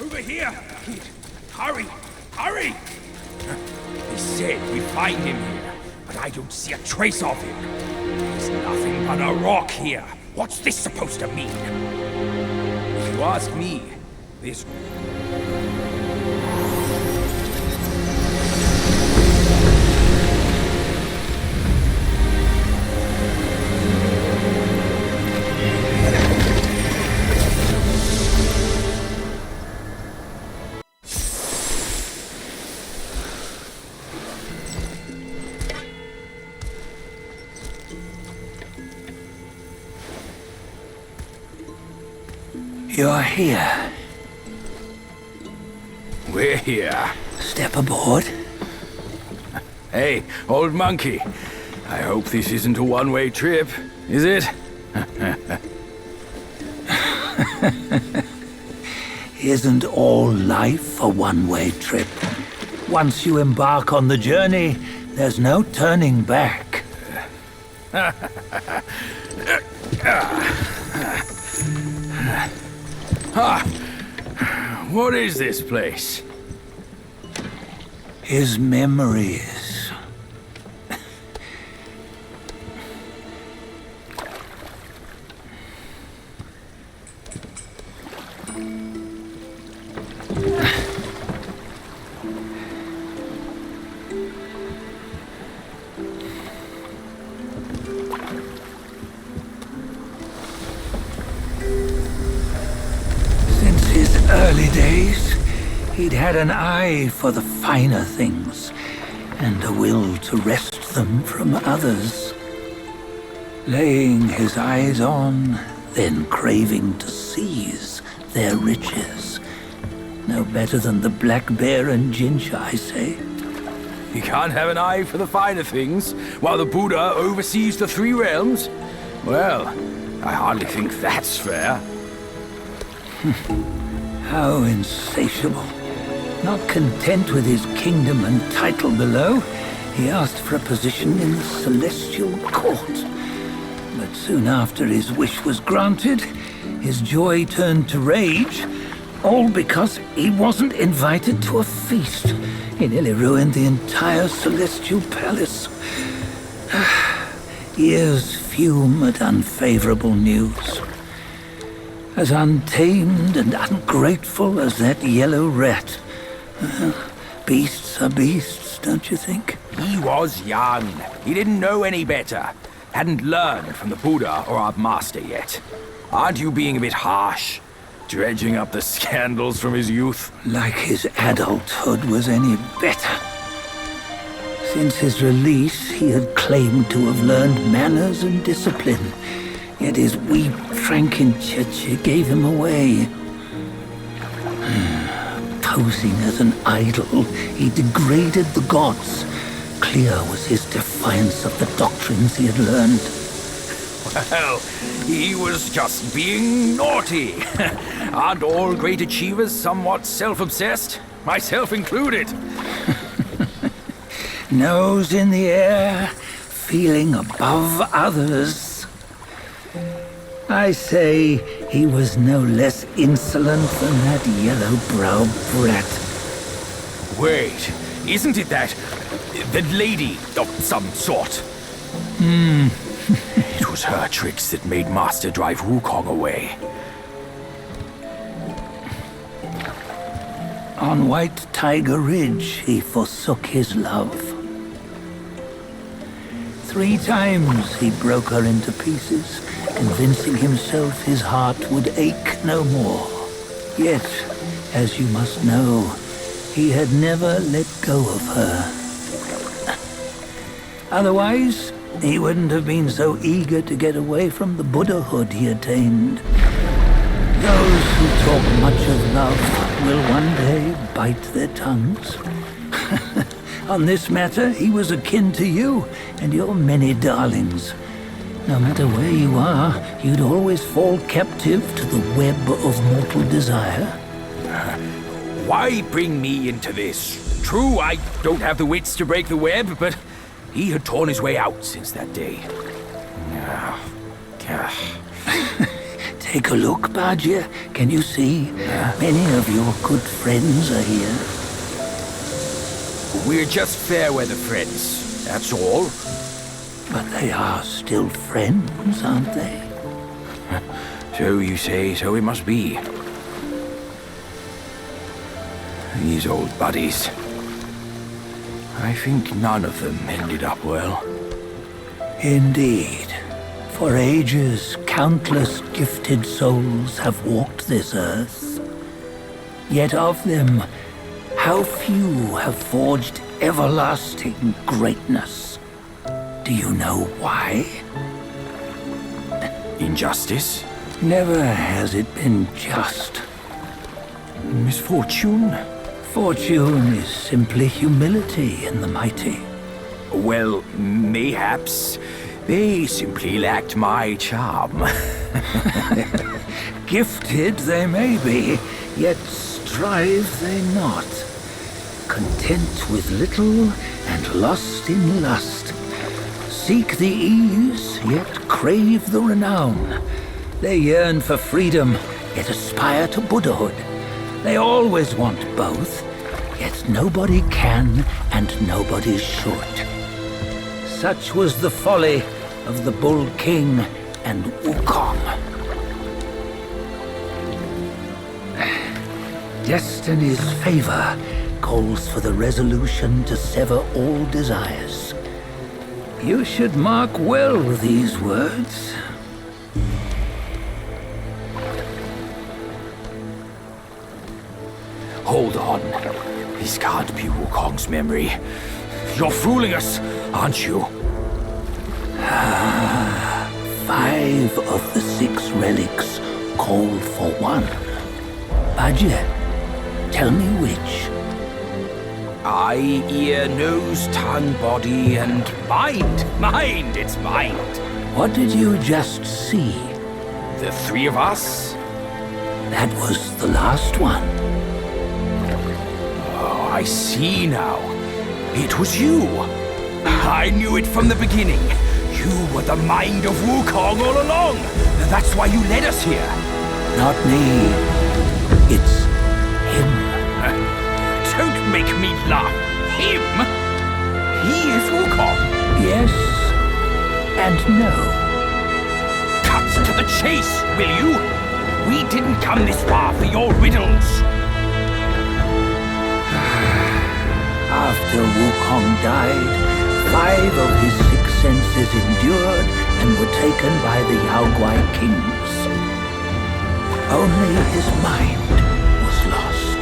Over here! Kid, hurry! Hurry! They said we'd find him here, but I don't see a trace of him. There's nothing but a rock here. What's this supposed to mean? If you ask me, this... You're here. We're here. Step aboard. Hey, old monkey. I hope this isn't a one-way trip, is it? Isn't all life a one-way trip? Once you embark on the journey, there's no turning back. What is this place? His memories. Early days, he'd had an eye for the finer things, and a will to wrest them from others. Laying his eyes on, then craving to seize their riches. No better than the black bear and ginger, I say. You can't have an eye for the finer things, while the Buddha oversees the three realms? Well, I hardly think that's fair. How insatiable. Not content with his kingdom and title below, he asked for a position in the celestial court. But soon after his wish was granted, his joy turned to rage, all because he wasn't invited to a feast. He nearly ruined the entire celestial palace. Ears fume at unfavorable news. As untamed and ungrateful as that yellow rat. Beasts are beasts, don't you think? He was young. He didn't know any better. Hadn't learned from the Buddha or our master yet. Aren't you being a bit harsh? Dredging up the scandals from his youth? Like his adulthood was any better. Since his release, he had claimed to have learned manners and discipline. Yet his weak Frankenchurch gave him away. Posing as an idol, he degraded the gods. Clear was his defiance of the doctrines he had learned. Well, he was just being naughty. Aren't all great achievers somewhat self-obsessed? Myself included. Nose in the air, feeling above others. I say he was no less insolent than that yellow-browed brat. Wait, isn't it that lady of some sort? It was her tricks that made Master drive Wukong away. On White Tiger Ridge, he forsook his love. 3 times he broke her into pieces, convincing himself his heart would ache no more. Yet, as you must know, he had never let go of her. Otherwise, he wouldn't have been so eager to get away from the Buddhahood he attained. Those who talk much of love will one day bite their tongues. On this matter, he was akin to you and your many darlings. No matter where you are, you'd always fall captive to the web of mortal desire. Why bring me into this? True, I don't have the wits to break the web, but he had torn his way out since that day. Take a look, Badger. Can you see? Many of your good friends are here. We're just fair weather friends, that's all. But they are still friends, aren't they? So you say, so it must be. These old buddies. I think none of them ended up well. Indeed. For ages, countless gifted souls have walked this earth. Yet of them, how few have forged everlasting greatness? Do you know why? Injustice? Never has it been just. Misfortune? Fortune is simply humility in the mighty. Well, mayhaps. They simply lacked my charm. Gifted they may be, yet strive they not. Content with little and lost in lust. Seek the ease, yet crave the renown. They yearn for freedom, yet aspire to Buddhahood. They always want both, yet nobody can and nobody should. Such was the folly of the Bull King and Wukong. Destiny's favor calls for the resolution to sever all desires. You should mark well these words. Hold on. This can't be Wukong's memory. You're fooling us, aren't you? 5 of the 6 relics call for one. Badger, tell me which. Eye, ear, nose, tongue, body, and mind. Mind, it's mind. What did you just see? The 3 of us? That was the last one. Oh, I see now. It was you. I knew it from the beginning. You were the mind of Wukong all along. That's why you led us here. Not me. It's him. Don't make me laugh. Him? He is Wukong. Yes and no. Cut to the chase, will you? We didn't come this far for your riddles. After Wukong died, 5 of his 6 senses endured and were taken by the Yaoguai kings. Only his mind was lost.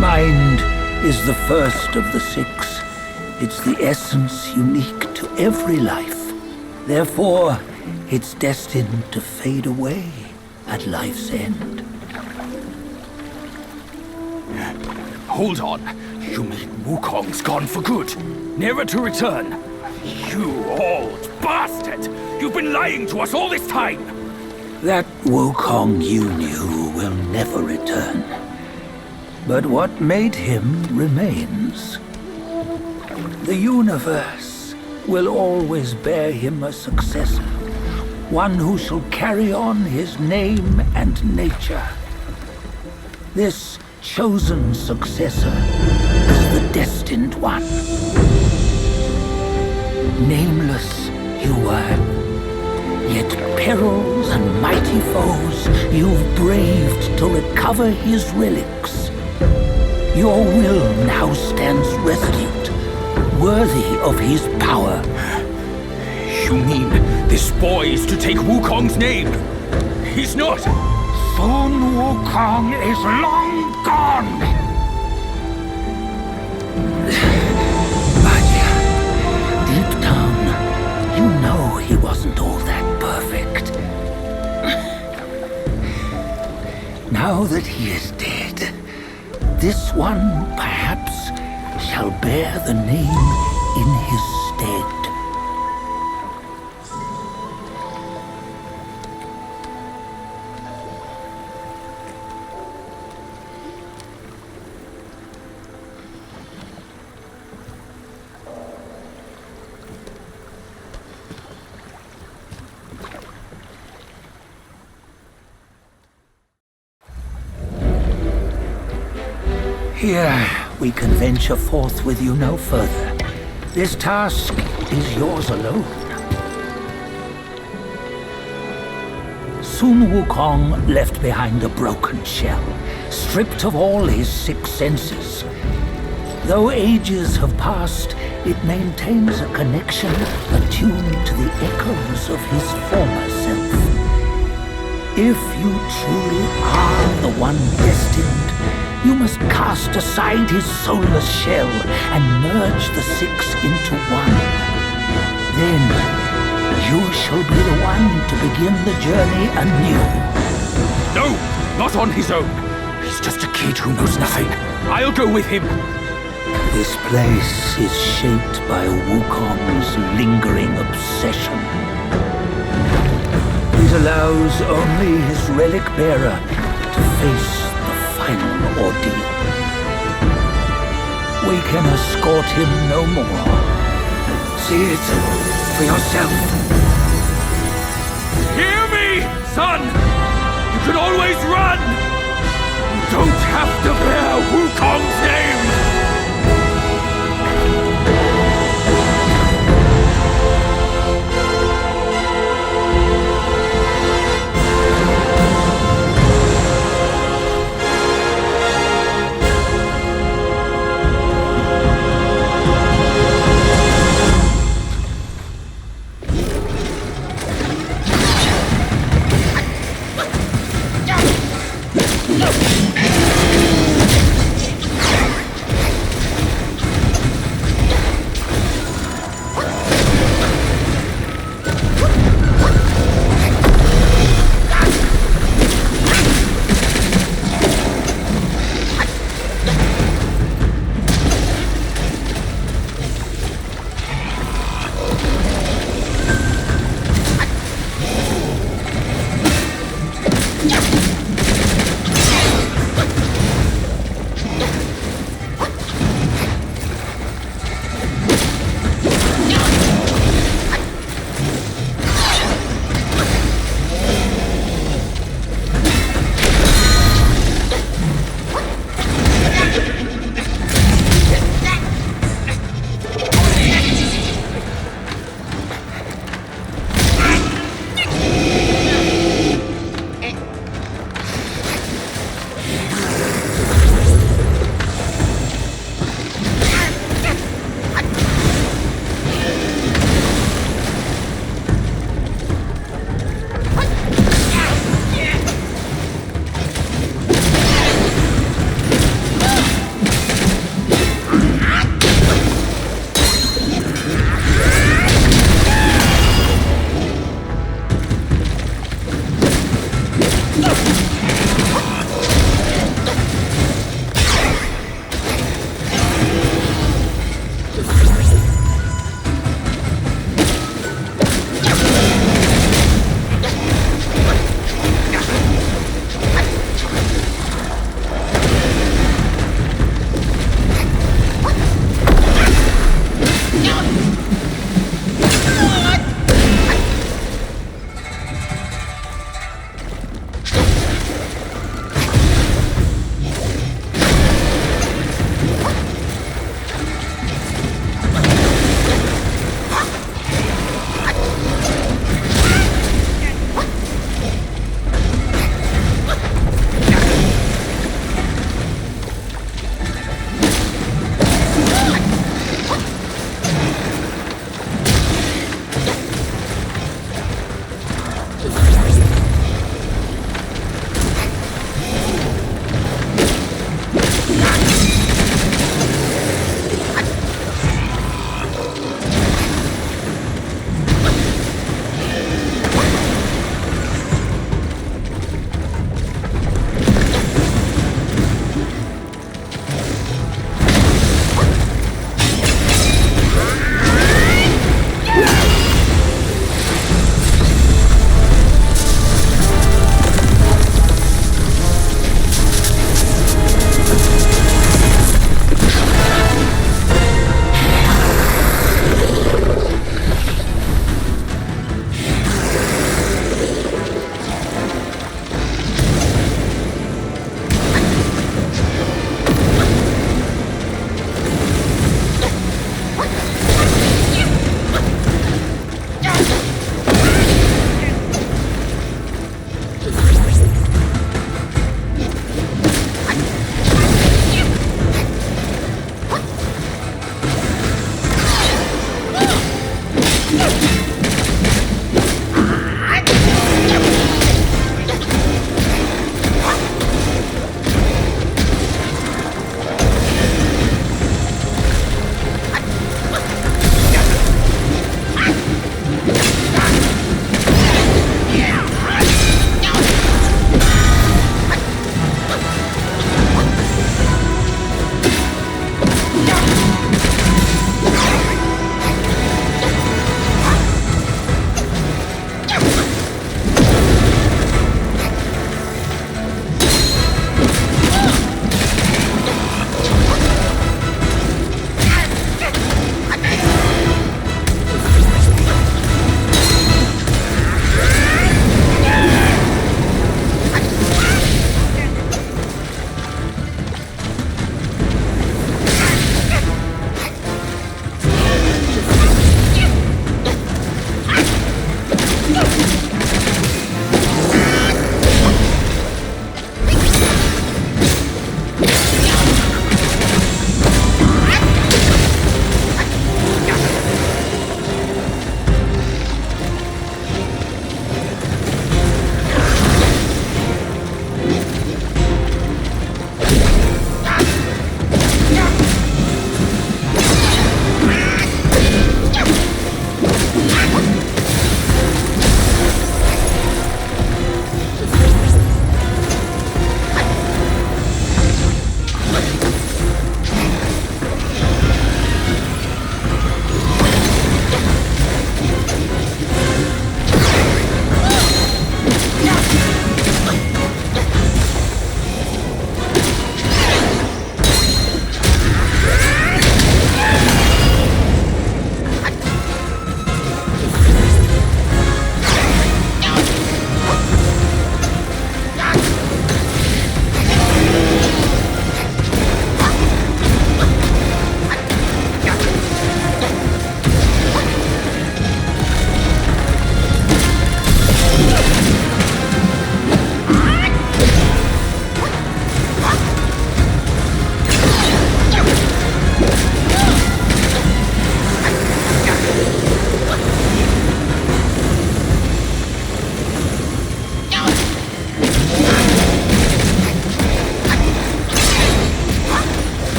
Mind is the first of the 6. It's the essence unique to every life. Therefore, it's destined to fade away at life's end. Hold on. You mean Wukong's gone for good? Never to return? You old bastard! You've been lying to us all this time! That Wukong you knew will never return. But what made him remains. The universe will always bear him a successor. One who shall carry on his name and nature. This chosen successor is the destined one. Nameless you were, yet perils and mighty foes you've braved to recover his relics. Your will now stands resolute, worthy of his power. You mean this boy is to take Wukong's name? He's not! Soon Wukong is long gone! Badger, deep down, you know he wasn't all that perfect. Now that he is dead, this one, perhaps, shall bear the name in his stead. Here, we can venture forth with you no further. This task is yours alone. Soon Wukong left behind a broken shell, stripped of all his 6 senses. Though ages have passed, it maintains a connection attuned to the echoes of his former self. If you truly are the one destined, you must cast aside his soulless shell and merge the 6 into one. Then, you shall be the one to begin the journey anew. No, not on his own. He's just a kid who knows nothing. I'll go with him. This place is shaped by Wukong's lingering obsession. It allows only his relic bearer to face the final ordeal. We can escort him no more. See it for yourself. Hear me, son! You can always run! You don't have to bear Wukong's name!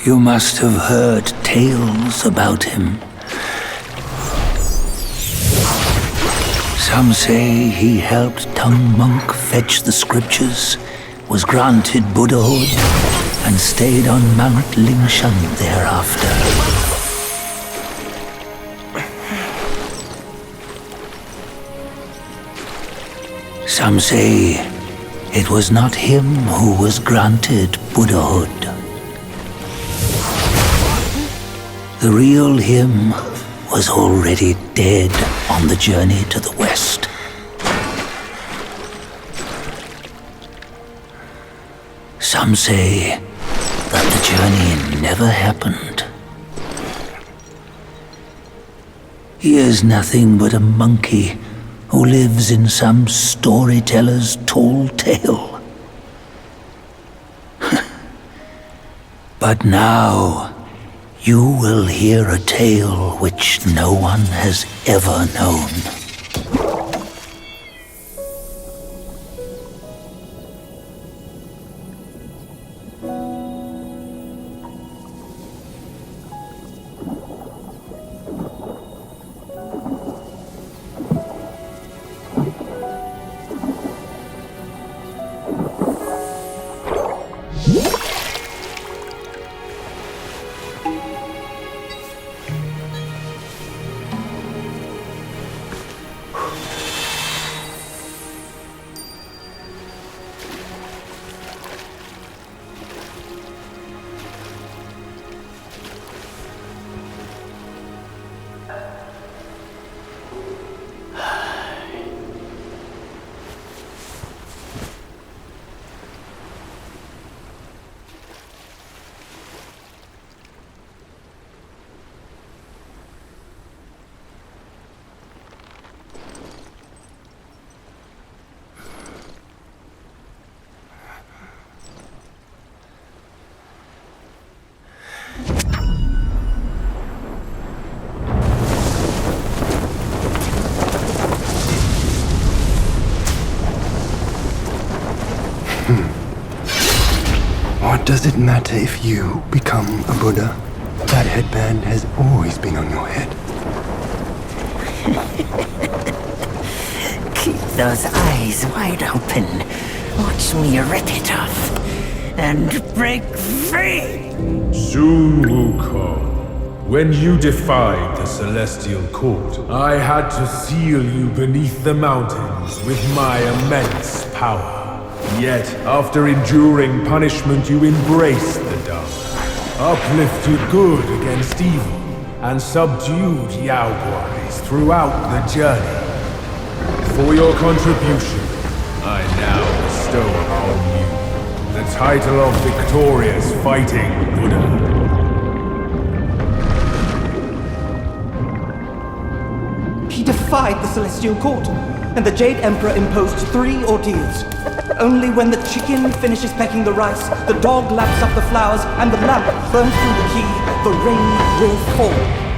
You must have heard tales about him. Some say he helped Tung Monk fetch the scriptures, was granted Buddhahood, and stayed on Mount Lingshan thereafter. Some say it was not him who was granted Buddhahood. The real him was already dead on the journey to the west. Some say that the journey never happened. He is nothing but a monkey who lives in some storyteller's tall tale. But now, you will hear a tale which no one has ever known. What does it matter if you become a Buddha? That headband has always been on your head. Keep those eyes wide open. Watch me rip it off and break free. Soon, Wukong, when you defied the Celestial Court, I had to seal you beneath the mountains with my immense power. Yet, after enduring punishment, you embraced the dark, uplifted good against evil, and subdued Yao Guais throughout the journey. For your contribution, I now bestow upon you the title of Victorious Fighting Buddha. He defied the Celestial Court, and the Jade Emperor imposed 3 ordeals. Only when the chicken finishes pecking the rice, the dog laps up the flowers, and the lamp burns through the key, the rain will fall.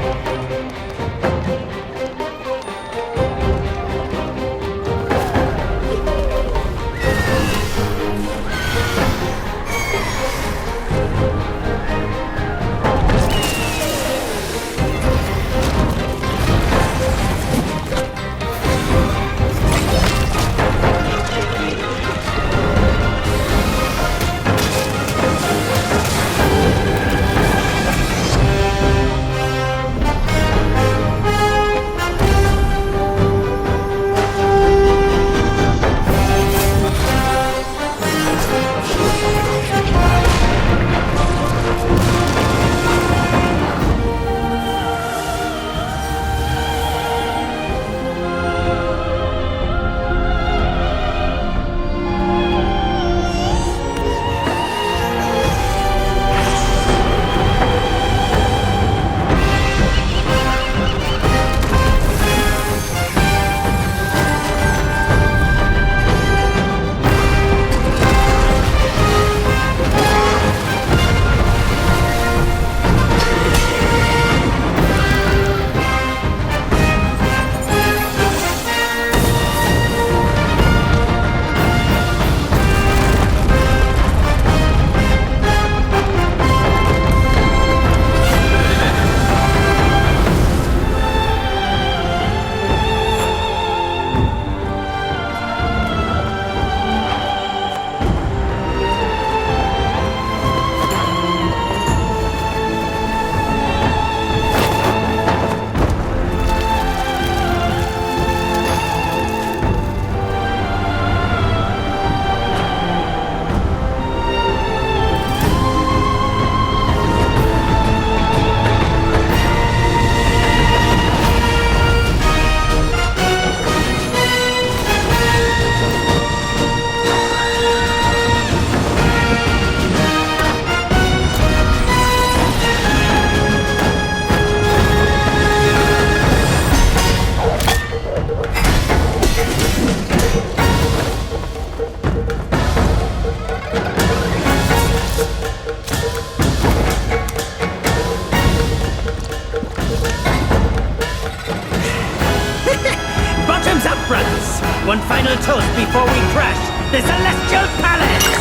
final toast before we crash the Celestial Palace!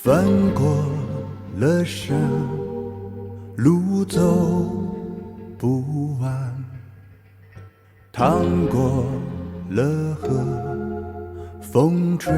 翻过了山，路走不完；趟过了河，风吹。